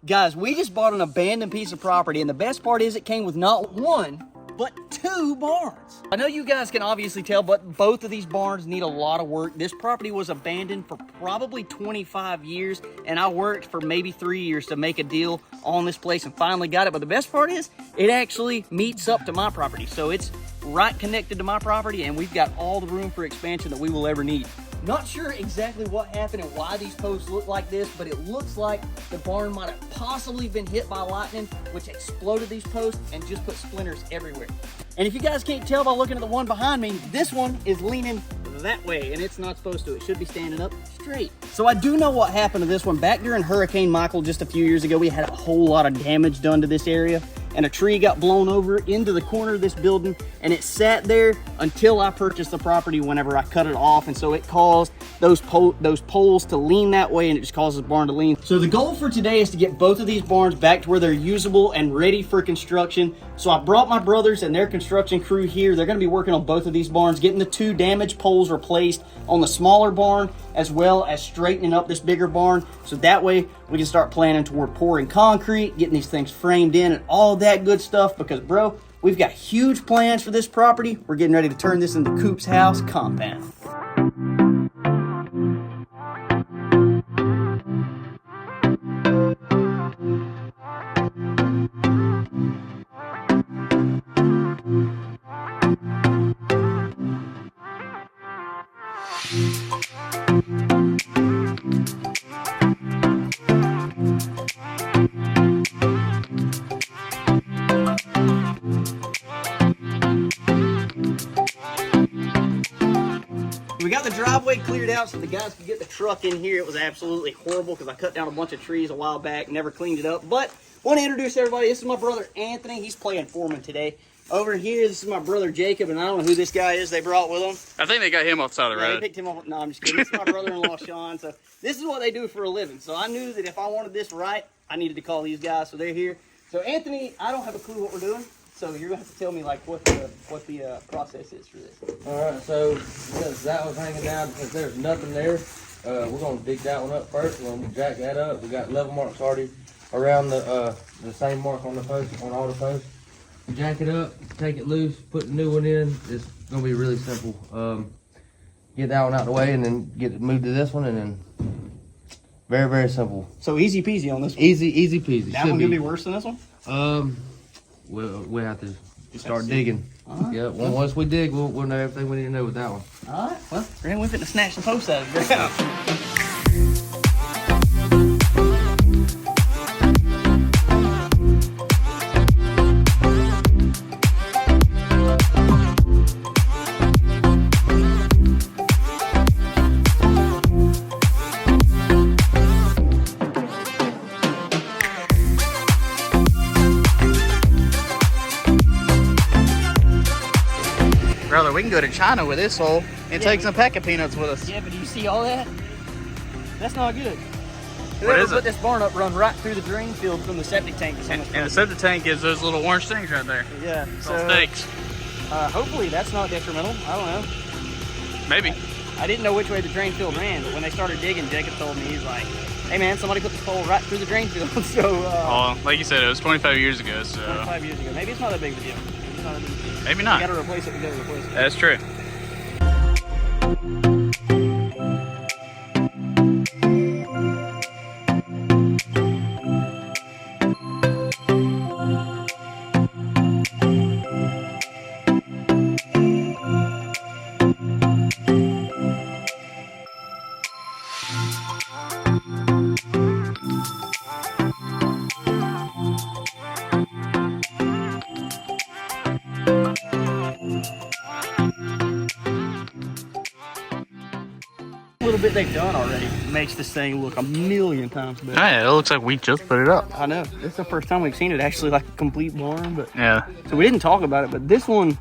Guys, we just bought an abandoned piece of property, and the best part is it came with not one, but 2 barns. I know you guys can obviously tell, but both of these barns need a lot of work. This property was abandoned for probably 25 years, and I worked for maybe 3 years to make a deal on this place and finally got it. But the best part is it actually meets up to my property. So it's right connected to my property, and we've got all the room for expansion that we will ever need. Not sure exactly what happened and why these posts look like this, but it looks like the barn might have possibly been hit by lightning, which exploded these posts and just put splinters everywhere. And if you guys can't tell by looking at the one behind me, this one is leaning that way, and it's not supposed to. It should be standing up straight. So I do know what happened to this one. Back during Hurricane Michael just a few years ago, we had a whole lot of damage done to this area, and a tree got blown over into the corner of this building, and it sat there until I purchased the property whenever I cut it off. And so it caused those poles to lean that way, and it just causes the barn to lean. So the goal for today is to get both of these barns back to where they're usable and ready for construction. So I brought my brothers and their construction crew here. They're gonna be working on both of these barns, getting the 2 damaged poles replaced on the smaller barn, as well as straightening up this bigger barn. So that way we can start planning toward pouring concrete, getting these things framed in and all that good stuff, because bro, we've got huge plans for this property. We're getting ready to turn this into COOP'S House Compound. We got the driveway cleared out so the guys could get the truck in here. It was absolutely horrible because I cut down a bunch of trees a while back, never cleaned it up. But I want to introduce everybody. This is my brother Anthony. He's playing foreman today. Over here, this is my brother Jacob, and I don't know who this guy is they brought with them. I think they got him off the side of the road. They picked him up. No, I'm just kidding. This is my brother-in-law, Sean. So this is what they do for a living. So I knew that if I wanted this right, I needed to call these guys. So they're here. So Anthony, I don't have a clue what we're doing. So you're gonna have to tell me like what the process is for this. All right. So because that was hanging down, because there's nothing there, we're gonna dig that one up first. We're gonna jack that up. We got level marks already around the same mark on the post, on all the posts. Jack it up, take it loose, put the new one in. It's gonna be really simple. Get that one out of the way, and then get it moved to this one, and then very, very simple. So easy peasy on this one. Easy peasy. That one gonna be worse than this one? We'll have to start digging. Right. Yeah. Once we dig, we'll know everything we need to know with that one. All right. Well, we're gonna whip it to snatch the post out of the ground. Brother, we can go to China with this hole and take some pack of peanuts with us. Yeah, but do you see all that? That's not good. What Whoever is put it? this barn up run right through the drain field from the septic tank. And the septic tank is those little orange things right there. Yeah. So stakes. Hopefully that's not detrimental. I don't know. Maybe. I didn't know which way the drain field ran, but when they started digging, Jacob told me, he's like, hey man, somebody put this pole right through the drain field. So, Like you said, it was 25 years ago, so 25 years ago. Maybe it's not that big of a deal. It's not a big deal. maybe We not. gotta replace it, we gotta replace it. That's true. Little bit they've done already makes this thing look a million times better. Yeah, it looks like we just put it up. I know. This is the first time we've seen it actually like a complete barn, but Yeah. so we didn't talk about it, but this one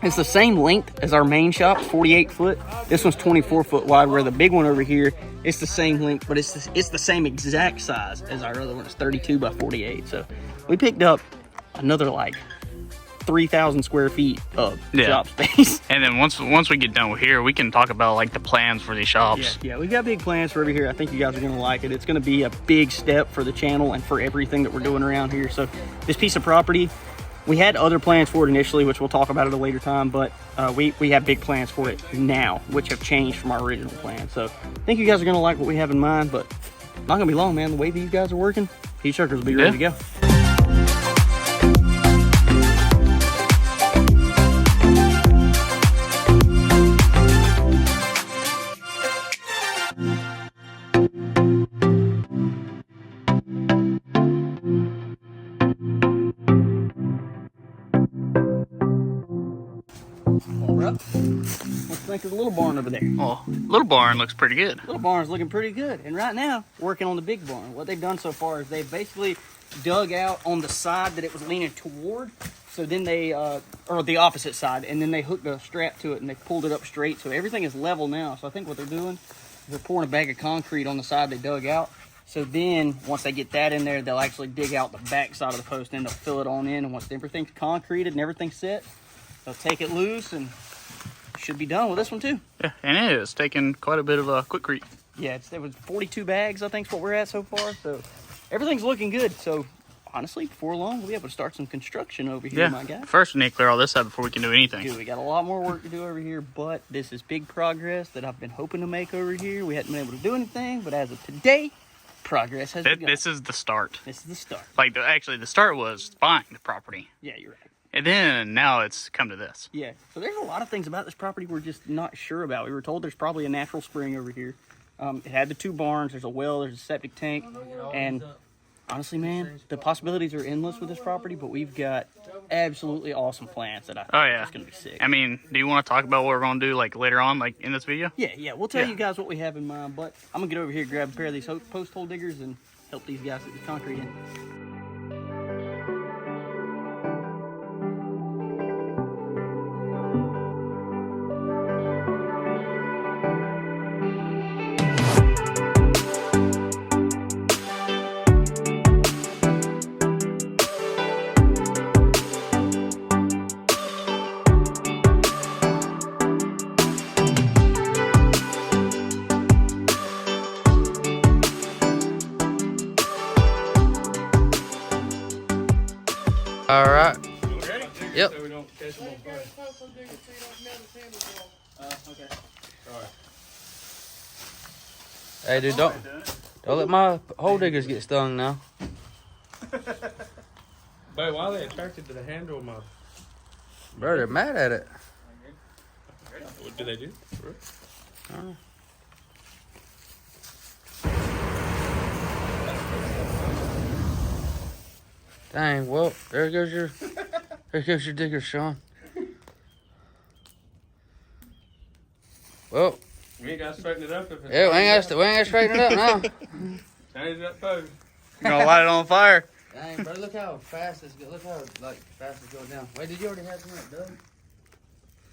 is the same length as our main shop, 48 foot. This one's 24 foot wide, where the big one over here, it's the same length, but it's the same exact size as our other one. It's 32 by 48. So we picked up another like 3,000 square feet of Yeah. shop space. And then once we get done with here, we can talk about like the plans for these shops. Yeah, we've got big plans for over here. I think you guys are gonna like it. It's gonna be a big step for the channel and for everything that we're doing around here. So this piece of property, we had other plans for it initially, which we'll talk about at a later time, but we have big plans for it now, which have changed from our original plan. So I think you guys are gonna like what we have in mind, but not gonna be long, man. The way these guys are working, Pea Shuckers will be ready to go. What do you think of the little barn over there? Well, little barn looks pretty good. Little barn's looking pretty good. And right now, working on the big barn. What they've done so far is they've basically dug out on the side that it was leaning toward. So then they, or the opposite side, and then they hooked a strap to it and they pulled it up straight. So everything is level now. So I think what they're doing is they're pouring a bag of concrete on the side they dug out. So then, once they get that in there, they'll actually dig out the back side of the post and they'll fill it on in. And once everything's concreted and everything's set, they'll take it loose and should be done with this one too. Yeah, and it is taking quite a bit of quickcrete. Yeah, it was 42 bags, I think is what we're at so far. So everything's looking good. So honestly, before long, we'll be able to start some construction over here, my guy. First we need to clear all this out before we can do anything. Dude, we got a lot more work to do over here, but this is big progress that I've been hoping to make over here. We hadn't been able to do anything, but as of today, progress has begun. This is the start. This is the start. Like, actually, the start was buying the property. Yeah, you're right. And then now it's come to this. Yeah, so there's a lot of things about this property we're just not sure about. We were told there's probably a natural spring over here. It had the 2 barns, there's a well, there's a septic tank, and honestly, man, the possibilities are endless with this property, but we've got absolutely awesome plans that I think are just going to be sick. I mean, do you want to talk about what we're going to do like later on, like in this video? Yeah, we'll tell you guys what we have in mind, but I'm going to get over here, grab a pair of these post hole diggers, and help these guys get the concrete in. All right. Ready? Yep. So we don't catch them on fire. Okay. Hey, dude, don't let my hole diggers get stung now. But why are they attracted to the handle of my... Bro, they're mad at it. What do they do? Dang, well, there goes your digger, Sean. Well, We ain't got to straighten it up if it's... yeah, we ain't got to straighten it up now. Change that post. You're going to light it on fire? Dang, bro, look how fast it's going. Look how fast it's going down. Wait, did you already have some of that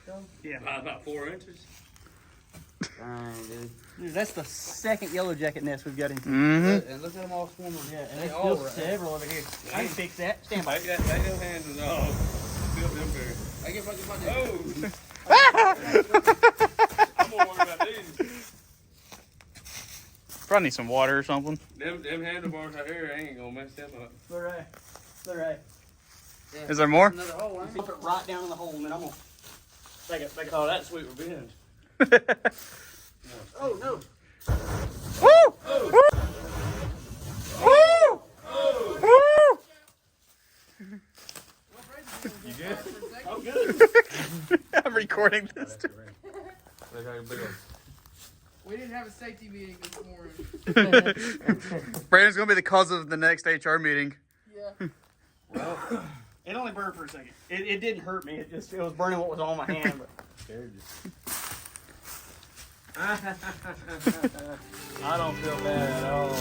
done? Yeah. About 4 inches. Dang, dude. Dude, that's the second yellow jacket nest we've got into. Mm-hmm. And look at them all swarming. Yeah, and They there's all still were- several over here. I can fix that. Stand by. Take them handles off. Feel them there. Hey, get my Oh! I'm gonna worry about these. Probably need some water or something. Them handlebars right here, I ain't gonna mess them up. They're right. They're right. Is there more? Another hole, ain't Put it right down in the hole, and then I'm gonna take it. Oh, that's sweet revenge. Oh no! Woo! Woo! You good? Oh good. I'm recording this too. We didn't have a safety meeting this morning. Brandon's going to be the cause of the next HR meeting. Yeah. It only burned for a second. It didn't hurt me. It was burning what was on my hand. But I don't feel bad at all.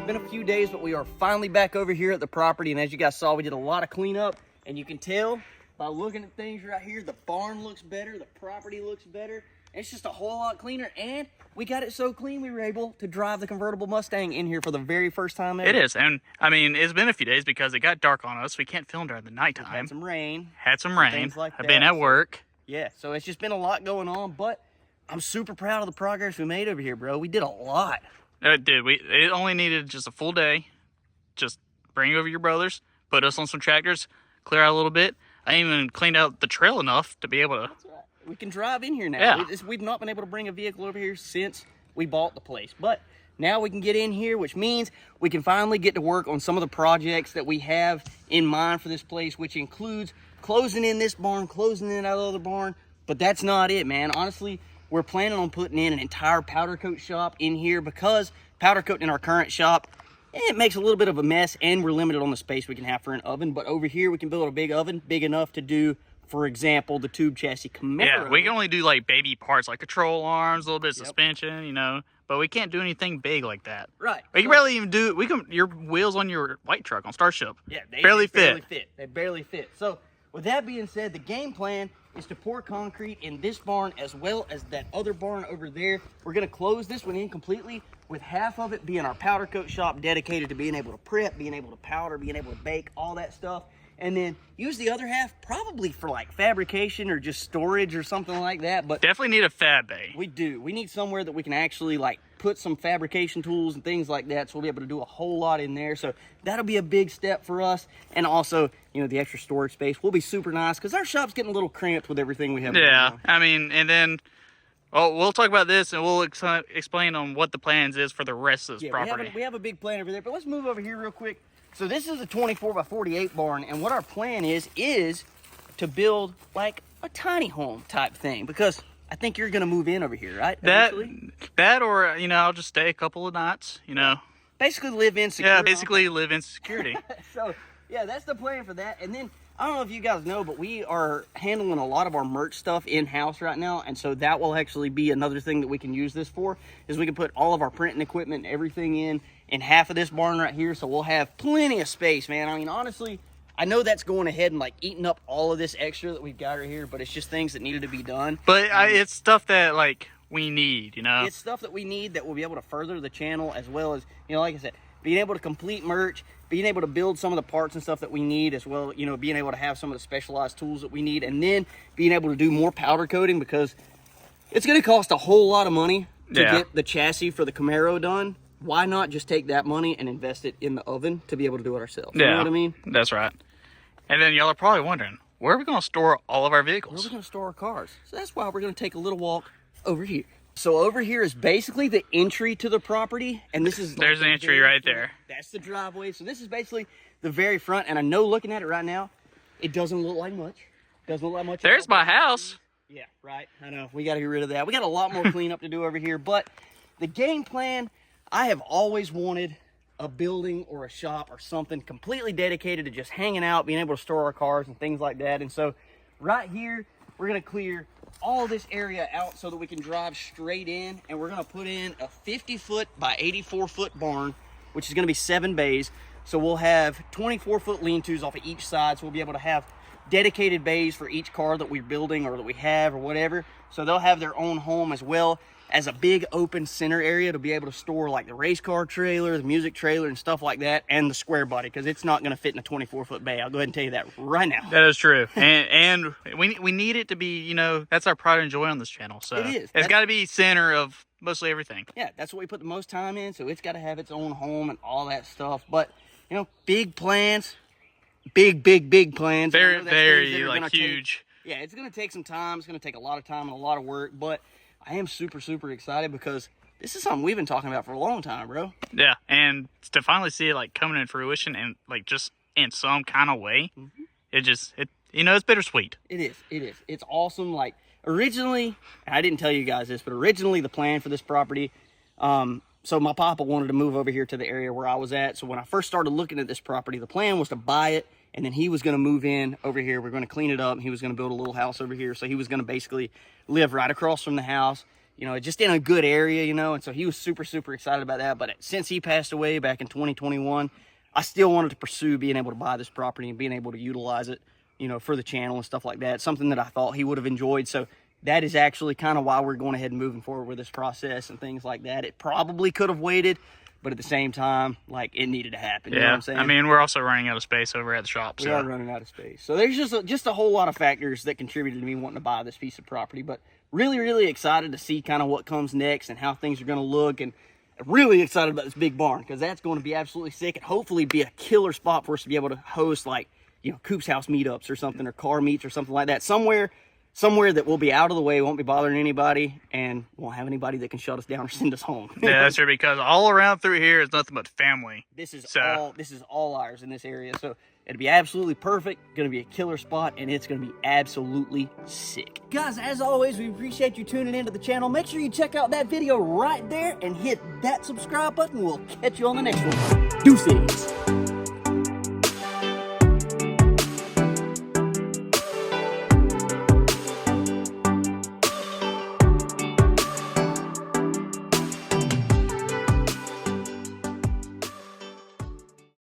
been a few days, but we are finally back over here at the property. And as you guys saw, we did a lot of cleanup. And you can tell by looking at things right here, the barn looks better, the property looks better. It's just a whole lot cleaner. And we got it so clean, we were able to drive the convertible Mustang in here for the very first time ever. It is. And I mean, it's been a few days because it got dark on us. We can't film during the nighttime. Had some rain. Things like that. I've been at work. Yeah, so it's just been a lot going on, but I'm super proud of the progress we made over here, bro. We did a lot. Dude, it only needed just a full day. Just bring over your brothers, put us on some tractors, clear out a little bit. I even cleaned out the trail enough to be able to... That's right. We can drive in here now. Yeah. We've not been able to bring a vehicle over here since we bought the place, but now we can get in here, which means we can finally get to work on some of the projects that we have in mind for this place, which includes closing in this barn, closing in that other barn. But that's not it, man. Honestly, we're planning on putting in an entire powder coat shop in here because powder coat in our current shop, it makes a little bit of a mess, and we're limited on the space we can have for an oven. But over here, we can build a big oven, big enough to do, for example, the tube chassis Camaro. Yeah, we can only do like baby parts, like control arms, a little bit of suspension, you know. But we can't do anything big like that. Right. We can barely even do. Your wheels on your white truck on Starship. Yeah, they barely fit. fit. They barely fit. So with that being said, the game plan is to pour concrete in this barn as well as that other barn over there. We're gonna close this one in completely, with half of it being our powder coat shop dedicated to being able to prep, being able to powder, being able to bake, all that stuff. And then use the other half probably for like fabrication or just storage or something like that. But Definitely need a fab bay. we do. We need somewhere that we can actually like put some fabrication tools and things like that, so we'll be able to do a whole lot in there. So that'll be a big step for us. And also, you know, the extra storage space will be super nice because our shop's getting a little cramped with everything we have. Yeah, I mean, and then we'll talk about this and we'll explain on what the plans is for the rest of this property. We have a big plan over there, but let's move over here real quick. So this is a 24 by 48 barn, and what our plan is to build like a tiny home type thing, because I think you're gonna move in over here, right? That or, you know, I'll just stay a couple of nights, you know. Basically live in security. Yeah, basically live in security. So yeah, that's the plan for that. And then I don't know if you guys know, but we are handling a lot of our merch stuff in-house right now, and so that will actually be another thing that we can use this for, is we can put all of our printing equipment and everything in half of this barn right here, so we'll have plenty of space, man. I mean, honestly, I know that's going ahead and like eating up all of this extra that we've got right here, but it's just things that needed to be done. But it's stuff that like we need, you know. It's stuff that we need that will be able to further the channel, as well as, you know, like I said, being able to complete merch, being able to build some of the parts and stuff that we need, as well, you know, being able to have some of the specialized tools that we need, and then being able to do more powder coating, because it's going to cost a whole lot of money to get the chassis for the Camaro done. Why not just take that money and invest it in the oven to be able to do it ourselves? You know what I mean? That's right. And then y'all are probably wondering, where are we going to store all of our Where are vehicles? we going to store our cars? So that's why we're going to take a little walk over here. So over here is basically the entry to the property, and this is There's an entry right there. That's the driveway. So this is basically the very front, and I know looking at it right now, it doesn't look like much. Doesn't look like much. There's my house. Yeah, right. I know. We got to get rid of that. We got a lot more cleanup to do over here, but the game plan, I have always wanted a building or a shop or something completely dedicated to just hanging out, being able to store our cars and things like that. And so right here, we're going to clear all this area out so that we can drive straight in, and we're going to put in a 50-foot by 84-foot barn, which is going to be 7 bays. So we'll have 24-foot lean-tos off of each side, so we'll be able to have dedicated bays for each car that we're building or that we have or whatever. So they'll have their own home, as well as a big open center area to be able to store like the race car trailer, the music trailer, and stuff like that, and the square body, because it's not going to fit in a 24-foot bay. I'll go ahead and tell you that right now. That is true. And we need it to be, you know, that's our pride and joy on this channel. So It is. It's got to be center of mostly everything. Yeah, that's what we put the most time in, so it's got to have its own home and all that stuff. But, you know, big plans, big plans. Very, very, like, huge. Yeah, it's going to take some time. It's going to take a lot of time and a lot of work, but I am super excited because this is something we've been talking about for a long time, bro. Yeah, and to finally see it like coming in fruition and like just in some kind of way, it you know, it's bittersweet. It is. It's awesome. Like originally, and I didn't tell you guys this, but originally the plan for this property, so my papa wanted to move over here to the area where I was at. So when I first started looking at this property, the plan was to buy it, and then he was going to move in over here. We're going to clean it up. He was going to build a little house over here. So he was going to basically live right across from the house, you know, just in a good area, you know, and so he was super, super excited about that. But since he passed away back in 2021, I still wanted to pursue being able to buy this property and being able to utilize it, you know, for the channel and stuff like that. Something that I thought he would have enjoyed. So that is actually kind of why we're going ahead and moving forward with this process and things like that. It probably could have waited, but at the same time, like, it needed to happen. You know what I'm saying? I mean, we're also running out of space over at the shop. We are running out of space. So there's just a whole lot of factors that contributed to me wanting to buy this piece of property. But really, really excited to see kind of what comes next and how things are going to look. And really excited about this big barn, because that's going to be absolutely sick and hopefully be a killer spot for us to be able to host, like, you know, Coop's House meetups or something, or car meets or something like that. Somewhere that will be out of the way, won't be bothering anybody, and won't have anybody that can shut us down or send us home. Yeah, that's true, because all around through here is nothing but family. This is all ours in this area, so it'd be absolutely perfect. Gonna be a killer spot, and it's gonna be absolutely sick. Guys, as always, we appreciate you tuning into the channel. Make sure you check out that video right there and hit that subscribe button. We'll catch you on the next one. Deuces.